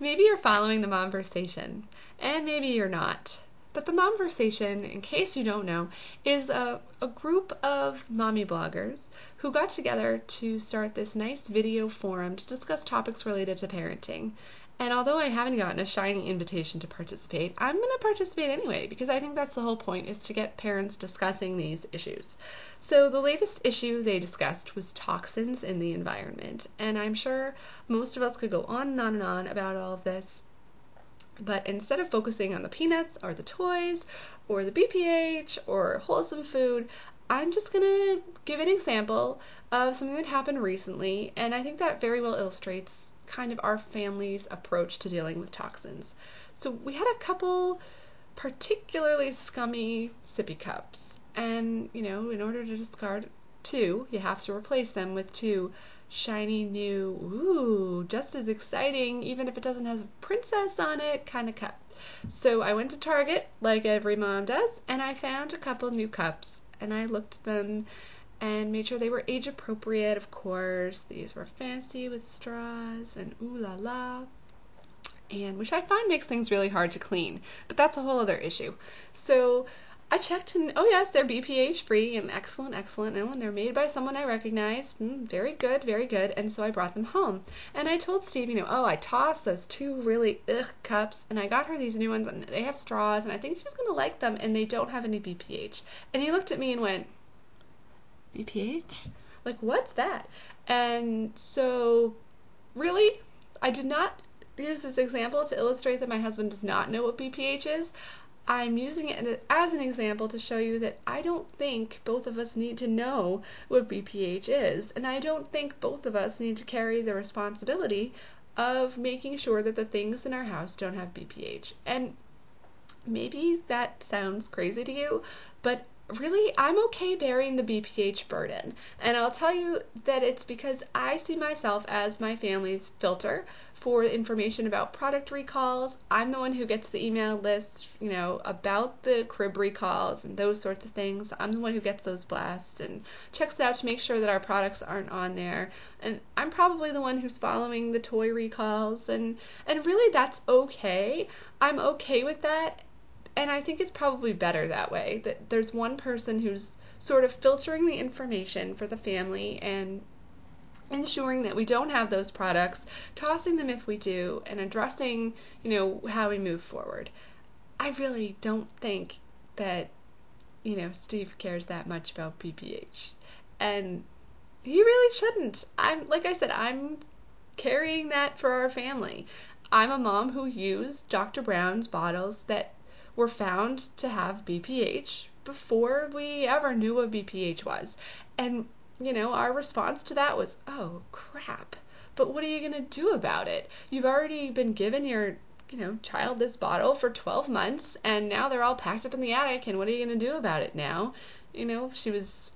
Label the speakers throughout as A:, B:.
A: Maybe you're following the Momversation, and maybe you're not. But the Momversation, in case you don't know, is a group of mommy bloggers who got together to start this nice video forum to discuss topics related to parenting. And although I haven't gotten a shiny invitation to participate, I'm going to participate anyway because I think that's the whole point, is to get parents discussing these issues. So the latest issue they discussed was toxins in the environment. And I'm sure most of us could go on and on and on about all of this. But instead of focusing on the peanuts or the toys or the BPH or wholesome food, I'm just going to give an example of something that happened recently, and I think that very well illustrates kind of our family's approach to dealing with toxins. So we had a couple particularly scummy sippy cups, and in order to discard two, you have to replace them with two shiny new, just as exciting, even if it doesn't have a princess on it, kind of cup. So I went to Target, like every mom does, and I found a couple new cups, and I looked at them and made sure they were age appropriate, of course. These were fancy with straws and ooh la la, and which I find makes things really hard to clean, but that's a whole other issue. So I checked, and oh yes, they're BPH free and excellent, and they're made by someone I recognize. Very good, and so I brought them home. And I told Steve, I tossed those two really cups, and I got her these new ones, and they have straws, and I think she's gonna like them, and they don't have any BPH. And he looked at me and went, BPH? Like, what's that? And so, really, I did not use this example to illustrate that my husband does not know what BPH is. I'm using it as an example to show you that I don't think both of us need to know what BPH is, and I don't think both of us need to carry the responsibility of making sure that the things in our house don't have BPH. And maybe that sounds crazy to you, but really, I'm okay bearing the BPH burden. And I'll tell you that it's because I see myself as my family's filter for information about product recalls. I'm the one who gets the email list, about the crib recalls and those sorts of things. I'm the one who gets those blasts and checks it out to make sure that our products aren't on there. And I'm probably the one who's following the toy recalls. And really, that's okay. I'm okay with that. And I think it's probably better that way, that there's one person who's sort of filtering the information for the family and ensuring that we don't have those products, tossing them if we do, and addressing, how we move forward. I really don't think that, Steve cares that much about BPH. And he really shouldn't. Like I said, I'm carrying that for our family. I'm a mom who used Dr. Brown's bottles that were found to have BPH before we ever knew what BPH was. And, our response to that was, oh, crap. But what are you going to do about it? You've already been given your, child this bottle for 12 months, and now they're all packed up in the attic, and what are you going to do about it now? She was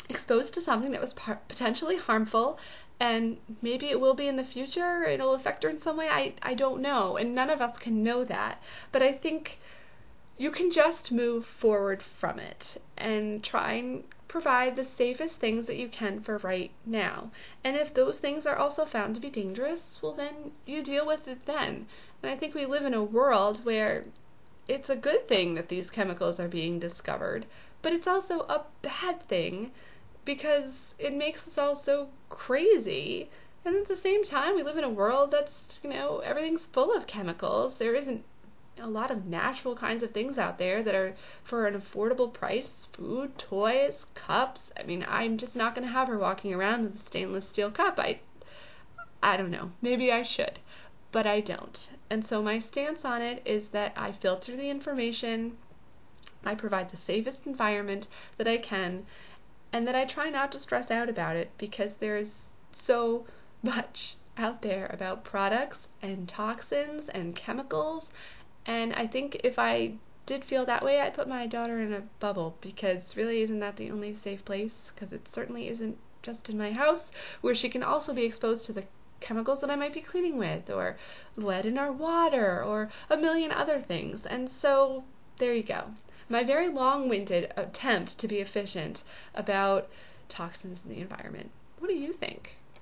A: exposed to something that was potentially harmful, and maybe it will be in the future. It'll affect her in some way. I don't know, and none of us can know that. But I think you can just move forward from it and try and provide the safest things that you can for right now. And if those things are also found to be dangerous, well, then you deal with it then. And I think we live in a world where it's a good thing that these chemicals are being discovered, but it's also a bad thing because it makes us all so crazy. And at the same time, we live in a world that's, everything's full of chemicals. There isn't a lot of natural kinds of things out there that are for an affordable price. Food, toys, cups. I'm just not going to have her walking around with a stainless steel cup. I don't know. Maybe I should, but I don't. And so my stance on it is that I filter the information, I provide the safest environment that I can, and that I try not to stress out about it because there's so much out there about products and toxins and chemicals. And I think if I did feel that way, I'd put my daughter in a bubble, because really, isn't that the only safe place? Because it certainly isn't just in my house, where she can also be exposed to the chemicals that I might be cleaning with, or lead in our water, or a million other things. And so there you go. My very long-winded attempt to be efficient about toxins in the environment. What do you think?